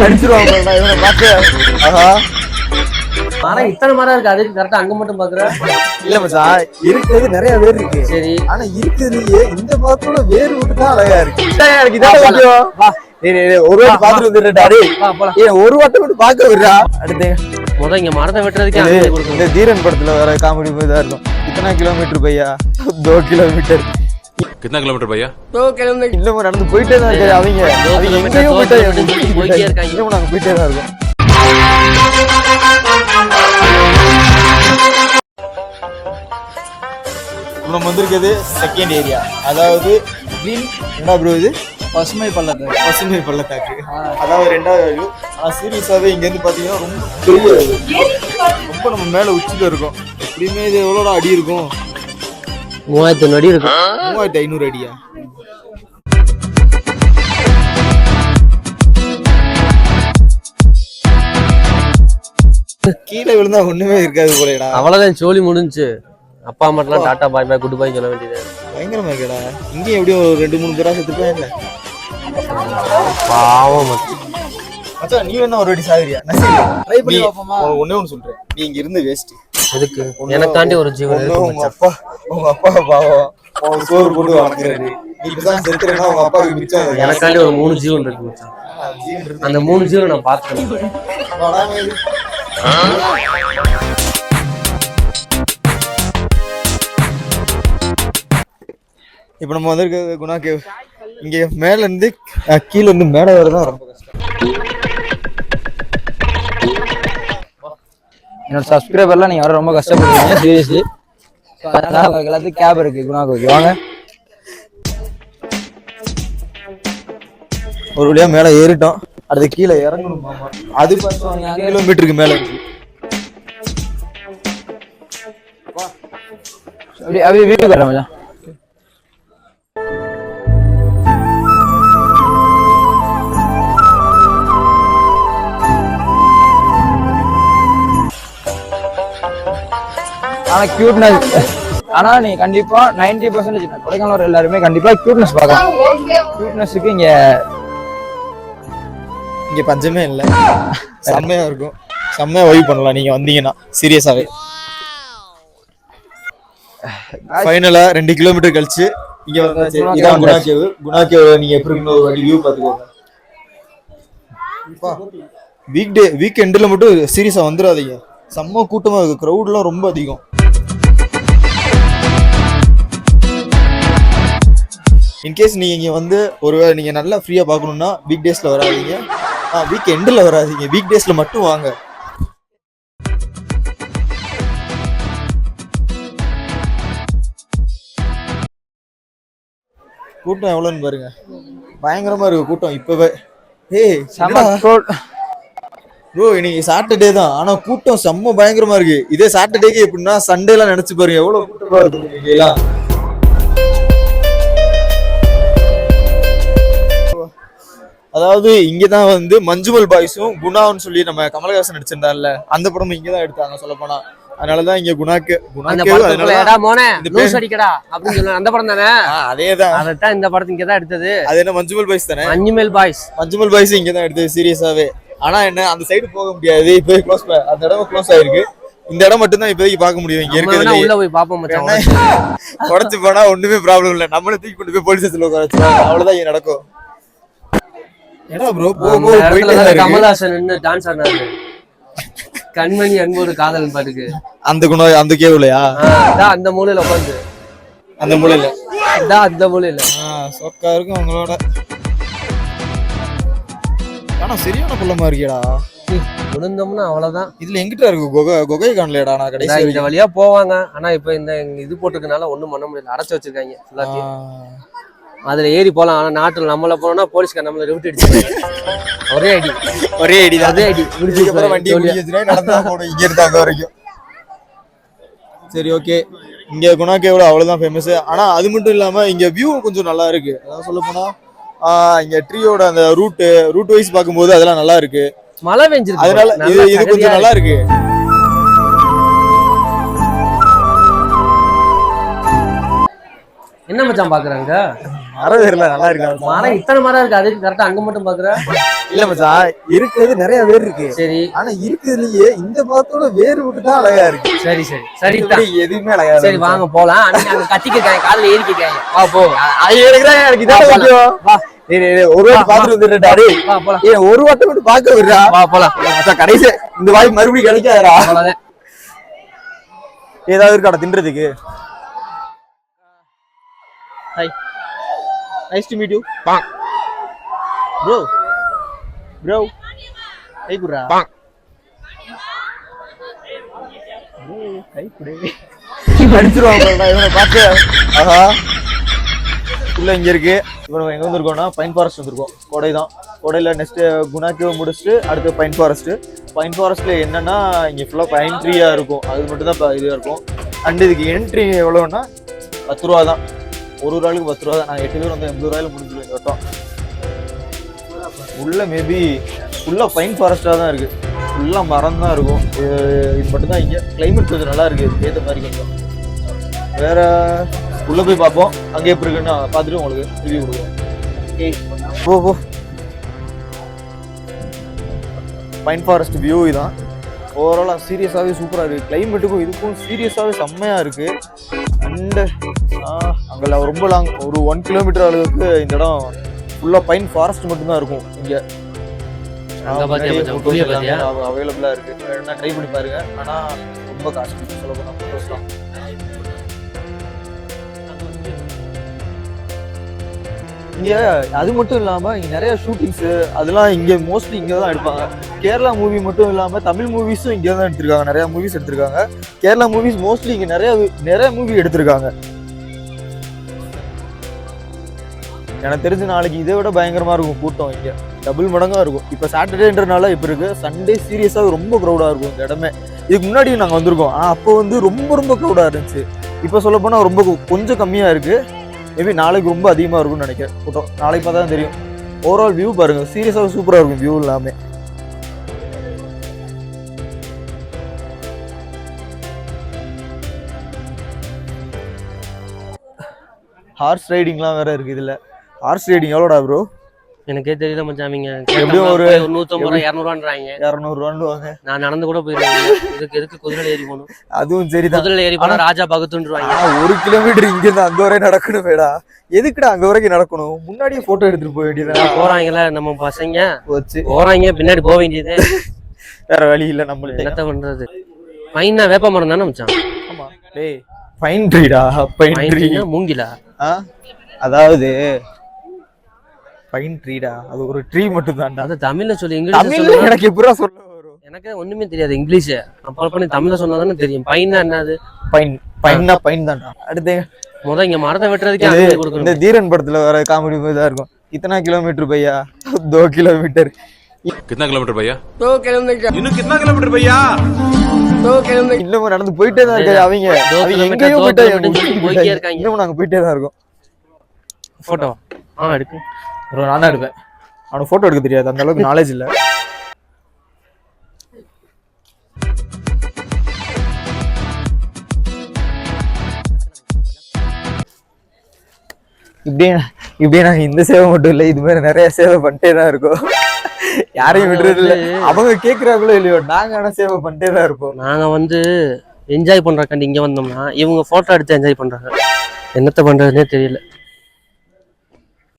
அடிச்சிருவாங்க இவனை பார்த்து. ஆஹா மரம் இத்தனை மரம் இருக்கு, அதுக்கு கரெக்டா அங்க மட்டும் பாக்குறேன். இல்ல மச்சான், இருக்கிறது நிறைய வேர் இருக்கு. சரி, ஆனா இருக்கிறதுலயே இந்த மரத்தோட வேர் விட்டு தான் அழகா இருக்கு. ஒரு வாட்டி பாத்துட்டு வந்துடுறா, ஒரு வாட்டை மட்டும் பாக்க விடுறா. அடுத்து முதல் இங்க மரத்தை வெட்டுறதுக்கு இந்த தீரன் படத்துல வர காமெடி இதா இருக்கும். இத்தனை கிலோமீட்டர் பையா, 2 கிலோமீட்டர். कितना किलोमीटर भैया? 2 கிலோமீட்டர். இல்ல நடந்து போயிட்டே தான் இருக்காரு. அவங்க எங்கேயும் போயிட்டே இருக்காங்க. இன்னும் நாங்க போயிட்டே தான் இருக்கோம். நம்ம வந்திருக்கிறது செகண்ட் ஏரியா, அதாவது கிரீன் என்ன ப்ரோ இது பசுமை பள்ளத்தாக்கு. பசுமை பள்ளத்தாக்கு, அதாவது 2வது வேல்யூ. ஆனால் சீரியஸாகவே இங்கேருந்து பார்த்தீங்கன்னா ரொம்ப பெரிய, ரொம்ப நம்ம மேலே உச்சியில் இருக்கும். எப்படியுமே இது எவ்வளோட அடி இருக்கும்? 3000 அடி இருக்கும். 3500 அடியா? கீழே விழுந்தா ஒண்ணுமே இருக்காது போலடா. அவ்வளவுதான், சோலி முடிஞ்சு. அப்பா அம்மாட்டெல்லாம் டாட்டா பாய் பாய் குட் பாய் சொல்ல வேண்டியது. பயங்கரமா இருக்கடா. இங்கேயும் எப்படியும் ஒரு 2-3 பேரா செத்துப்பா இல்ல? பாவம் மச்சான், நீ என்ன ஒரு வாட்டி சாகுறியா? ட்ரை பண்ணி பாப்போமா? ஒண்ணே ஒன்னு சொல்றேன், நீ இங்க இருந்து வேஸ்ட். எதுக்கு? எனக்காண்டி ஒரு ஜீவன் இருக்கு. உங்க அப்பா பாவம், அவன் சோறு போட்டு வளர்க்குறாரு. நீ இப்பதான் செத்துறேன்னா உங்க அப்பாவுக்கு மிச்சம். எனக்காண்டி ஒரு 3 ஜீவன் இருக்கு மச்சான். அந்த 3 ஜீவன் நான் பார்த்தேன். இப்ப நம்ம வந்திருக்க குணா கேவ். இங்க மேல இருந்து கீழே இருந்து மேல வரதான் ரொம்ப கஷ்டம். என்னோட சப்ஸ்கிரைபர்லாம் நீங்க வர ரொம்ப கஷ்டப்படுறீங்க சீரியஸ்லி. எல்லாத்துக்கும் கேப் இருக்கு குணா கோவிலுக்கு வாங்க. ஒரு வழியா மேல ஏறிட்டோம், அடுத்து கீழே இறங்கணும். அது 10 கிலோமீட்டருக்கு மேல இருக்கு. அப்படியே வீட்டுக்கு வரேன் மச்சான். ஆனா கியூட்னஸ், ஆனா நீ கண்டிப்பா 90% கொடைக்கானல் வர எல்லாருமே கண்டிப்பா கியூட்னஸ் பார்க்கலாம். கியூட்னஸுக்கு இங்க பஞ்சமே இல்ல, செம்மையா இருக்கும். செம்மையா வைப் பண்ணலாம் நீங்க வந்தீங்கன்னா சீரியஸாவே. ஃபைனலா 2 கிலோமீட்டர் கழிச்சு இங்க வந்தாச்சு. இதான் குணா கேவ். குணா கேவ் நீங்க எப்படி ஒரு வாட்டி வியூ பாத்துக்கோங்க. வீக்கெண்ட்ல மட்டும் சீரியஸா வந்துடாதீங்க, செம்ம கூட்டமா இருக்கு. கிரௌட்லாம் ரொம்ப அதிகம். இன்கேஸ் நீங்க இங்க வந்து ஒருவேளை நீங்க நல்லா ஃப்ரீயா பார்க்கணும்னா வீக் டேஸ்ல வராதீங்க, வீக் எண்ட்ல வராதீங்க, வீக் டேஸ்ல மட்டும் வாங்க. கூட்டம் எவ்வளவுன்னு பாருங்க, பயங்கரமா இருக்கு கூட்டம் இப்பவே. ப்ரோ இன்னைக்கு சாட்டர்டே தான், ஆனா கூட்டம் செம்ம பயங்கரமா இருக்கு. இதே சாட்டர்டேக்கு எப்படின்னா சண்டே எல்லாம் நினைச்சு பாருங்க எவ்வளவு கூட்டமா இருக்கு. அதாவது இங்கதான் வந்து மஞ்சுமல் பாய்ஸும் குணான்னு சொல்லி நம்ம கமலஹாசன் நடிச்சிருந்தார்ல, அந்த படமும் இங்கதான் எடுத்தாங்க சொல்ல போனா. அதனாலதான் இங்க குணாக்கு அந்த படம் தானே, அதேதான். அதான் இந்த படத்து இங்கதான் எடுத்தது. அது என்ன மஞ்சுமல் பாய்ஸ் தானே? மஞ்சுமல் பாய்ஸ் இங்கதான் எடுத்தது சீரியஸாவே. ஆனா என்ன அந்த சைடு போக முடியாது, இப்போ க்ளோஸ், அந்த இடம் க்ளோஸ் ஆயிருக்கு. இந்த இடம் மட்டும் தான் இப்போதைக்கு பார்க்க முடியும். இங்க இருக்கிறது உள்ள போய் பாப்போம் மச்சான். உடைச்சு போனா ஒண்ணுமே ப்ராப்ளம் இல்ல, நம்மள தூக்கி கொண்டு போய் போலீஸ் ஸ்டேஷன்ல உட்கார வச்சிருவாங்க, அவ்வளவுதான் இங்க நடக்கும். ஏடா ப்ரோ கமலஹாசன் நின்னு டான்ஸ் ஆடுறாரு, கண்மணி அன்போடு காதல் பாட்டுக்கு. அந்த குணம் அந்த கேவ்லையா? அந்த மூலையில உட்காந்து, அந்த மூலையில அந்த மூலையில சொக்கா இருக்கும் அவங்களோட. ஆனா சரியான புள்ளமா இருக்கியடா, விழுந்தோம்னா அவ்வளவுதான். இதுல எங்கிட்ட இருக்கு குகை காணலடா. நான் கடைசி இந்த வழியா போவாங்க, ஆனா இப்ப இந்த இது போட்டுக்கனால ஒண்ணும் பண்ண முடியல, அடைச்சு வச்சிருக்காங்க எல்லாத்தையும். அதுல ஏறி போலாம், ஆனா நாட்டுல நம்மள போனோம்னா போலீஸ்கார நம்மள ரிவிட் அடிச்சு ஒரே அடி அதே அடி வண்டி நடந்தா போடும் இங்க இருந்து அங்க வரைக்கும். சரி ஓகே, இங்க குணா கேவ்ல அவ்வளவுதான் ஃபேமஸ். ஆனா அது மட்டும் இல்லாம இங்க வியூ கொஞ்சம் நல்லா இருக்கு. அதான் சொல்ல போனா இங்க ட்ரீயோட அந்த ரூட் வைஸ் பார்க்கும்போது அதெல்லாம் நல்லா இருக்கு. மழை பெஞ்சிருக்கு, அதனால இது கொஞ்சம் நல்லா இருக்கு. என்ன மச்சான் பாக்குறாங்க? மரம் வேர்ல நல்லா இருக்கு. மரம் இத்தனை மரம் இருக்கு, அதுக்கு கரெக்டா அங்க மட்டும் பாக்குற? இல்ல மச்சான், இருக்கிறது நிறைய வேர் இருக்கு. சரி. ஆனா இருக்கிறதுலயே இந்த மரத்தோட வேர் விட்டு தான் அழகா இருக்கு. சரி சரி சரி, எதுவுமே அழகா. சரி வாங்க போலாம். அங்க கத்திக்காங்க, காதுல ஏறிக்காங்க. வா போ. எனக்கு இதான் முக்கியம். வா. ஒரு வாட்டி பாத்துட்டு வந்துடுறாரு. வா போலாம். ஒரு வாட்டி மட்டும் பாக்க விடுறா. வா போலாம். மச்சான் கடைசி இந்த வாய்ப்பு மறுபடியும் கிடைக்காதா? ஏதாவது இருக்காடா தின்றதுக்கு? Hi. Nice to meet you. Bro. Bro. Hey bro. Hey bro. அடிச்சிருவாங்க இவனை பார்த்து. ஆஹா. உள்ள இங்க இருக்கு. இப்போ நம்ம எங்க வந்திருக்கோம்னா பைன் ஃபாரஸ்ட் வந்திருக்கோம். கோடை தான். கோடையில நெக்ஸ்ட் குணா கேவ் முடிச்சுட்டு அடுத்து பைன் ஃபாரஸ்ட். பைன் ஃபாரஸ்ட்ல என்னன்னா இங்க ஃபுல்லா பைன் ட்ரீயா இருக்கும். அது மட்டும் தான் இதுவா இருக்கும். அண்ட் இதுக்கு என்ட்ரி எவ்வளோன்னா 10 ரூபா தான். ஒரு ஆளுக்கு 10 ரூபா தான். நான் 8 பேர் வந்து 80 ரூபாயில முடிஞ்சிடும் இந்த வட்டம். உள்ள மேபி ஃபுல்லா பைன் ஃபாரஸ்டா தான் இருக்கு. ஃபுல்லா மரம் தான் இருக்கும். இது மட்டும் தான் இங்க கிளைமேட் கொஞ்சம் நல்லா இருக்கு. இதுக்கு ஏற்ற மாதிரி கொஞ்சம் வேற உள்ள போய் பார்ப்போம். அங்கே எப்படி இருக்குன்னு பார்த்துட்டு உங்களுக்கு ரிவ்யூ கொடுக்குறோம். போ பைன் ஃபாரஸ்ட் வியூ இதான். ஓவராலாக சீரியஸாகவே சூப்பராக இருக்குது. கிளைமேட்டுக்கும் இதுக்கும் சீரியஸாகவே செம்மையாக இருக்குது. அண்டு அங்கே ரொம்ப லாங் ஒரு 1 கிலோமீட்டர் அளவுக்கு இந்த இடம் ஃபுல்லாக பைன் ஃபாரஸ்ட் மட்டும்தான் இருக்கும். இங்கே அவைலபிளாக இருக்குது. வேணா ட்ரை பண்ணி பாருங்க. ஆனால் ரொம்ப காஸ்ட்லி சொல்ல போனால் ஃபோட்டோஸ்லாம். இங்கே அது மட்டும் இல்லாமல் இங்கே நிறைய ஷூட்டிங்ஸு அதெல்லாம் இங்கே மோஸ்ட்லி இங்கே தான் எடுப்பாங்க. கேரளா மூவி மட்டும் இல்லாமல் தமிழ் மூவிஸும் இங்கே தான் எடுத்திருக்காங்க. நிறையா மூவிஸ் எடுத்திருக்காங்க. கேரளா மூவிஸ் மோஸ்ட்லி இங்கே நிறைய மூவி எடுத்திருக்காங்க. எனக்கு தெரிஞ்ச நாளைக்கு இதை விட பயங்கரமாக இருக்கும் கூட்டம். இங்கே டபுள் மடங்காக இருக்கும். இப்போ சாட்டர்டேன்றனால இப்போ இருக்குது. சண்டே சீரியஸாக ரொம்ப க்ரௌடாக இருக்கும் இந்த இடமே. இதுக்கு முன்னாடி நாங்கள் வந்திருக்கோம். அப்போ வந்து ரொம்ப க்ரௌடாக இருந்துச்சு. இப்போ சொல்ல போனால் ரொம்ப கொஞ்சம் கம்மியாக இருக்குது. மேபி நாளைக்கு ரொம்ப அதிகமாக இருக்கும்னு நினைக்கிறேன் கூட்டம். நாளைக்கு பார்த்தா தான் தெரியும். ஓவரால் வியூ பாருங்கள், சீரியஸாக சூப்பராக இருக்கும் வியூ எல்லாமே. ஹார்ஸ் ரைடிங்லாம் வேற இருக்கு இதுல. ஹார்ஸ் ரைடிங் எவ்வளோடா ப்ரோ? எனக்கே தெரியல மச்சாமிங்க. எப்படியும் ஒரு 150 ரூபா 200 200 நான் நடந்து கூட போயிருவேன். எதுக்கு குதிரையில ஏறி போகணும்? அதுவும் சரிதான். குதிரையில ஏறி போனா ராஜா பகத்துன்றாங்க. 1 கிலோமீட்டர் இங்க இருந்து அங்க வரை நடக்கணும் வேடா. எதுக்குடா அங்க வரைக்கும் நடக்கணும்? முன்னாடியே போட்டோ எடுத்துட்டு போக வேண்டியது. போறாங்கல்ல நம்ம பசங்க வச்சு போறாங்க, பின்னாடி போக வேண்டியது. வேற வழி இல்ல நம்மள்ட்ட. என்னத்த பண்றது? பைனா வேப்ப மரம் தானே மச்சான்? ஆமா. டேய் பைன் ட்ரீடா. பைன் ட்ரீ மூங்கிலா? அதாவது பைன் ட்ரீடா, அது ஒரு ட்ரீ மட்டும் தான்டா. அது தமிழ்ல சொல்லி இங்கிலீஷ்ல தமிழ்ல எனக்கு எப்பறா சொல்ல வரும்? எனக்கு ஒண்ணுமே தெரியாது இங்கிலீஷ். அப்ப பண்ணி தமிழ்ல சொன்னா தானே தெரியும். பைன்னா என்னது? பைன்னா பைன் தான்டா. அடுத்து முத இங்க மரத்தை வெட்டுறதுக்கு அனுமதி கொடுக்கணும். இந்த தீரன் படத்துல வர காமெடி இதா இருக்கும். இத்தனை கிலோமீட்டர் பையா? 2 கிலோமீட்டர். कितना किलोमीटर भैया? 2 किलोमीटर. இன்னும் कितना किलोमीटर भैया? 2 किलोमीटर. இன்னும் நடந்து போயிட்டே தான் இருக்காங்க அவங்க. எங்கேயோ போயிட்டே இருக்காங்க. இன்னும் நாங்க போயிட்டே தான் இருக்கோம். போட்டோ எடுக்கு ப்ரோ. நானே எடுப்பேன். அவனுக்கு போட்டோ எடுக்க தெரியாது, அந்த அளவுக்கு நாலேஜ் இல்ல. இப்படியே நாங்க இந்த சேவை மட்டும் இல்லை, இது மாதிரி நிறைய சேவை பண்ணிட்டே தான் இருக்கோம். யாரையும் விடுறது இல்லை. அவங்க கேட்கறாங்களோ இல்லையோ, நாங்க ஆனா சேவை பண்ணிட்டே தான் இருப்போம். நாங்க வந்து என்ஜாய் பண்றக்காண்டி இங்க வந்தோம்னா இவங்க போட்டோ எடுத்து என்ஜாய் பண்றாங்க. என்னத்த பண்றதுன்னே தெரியல.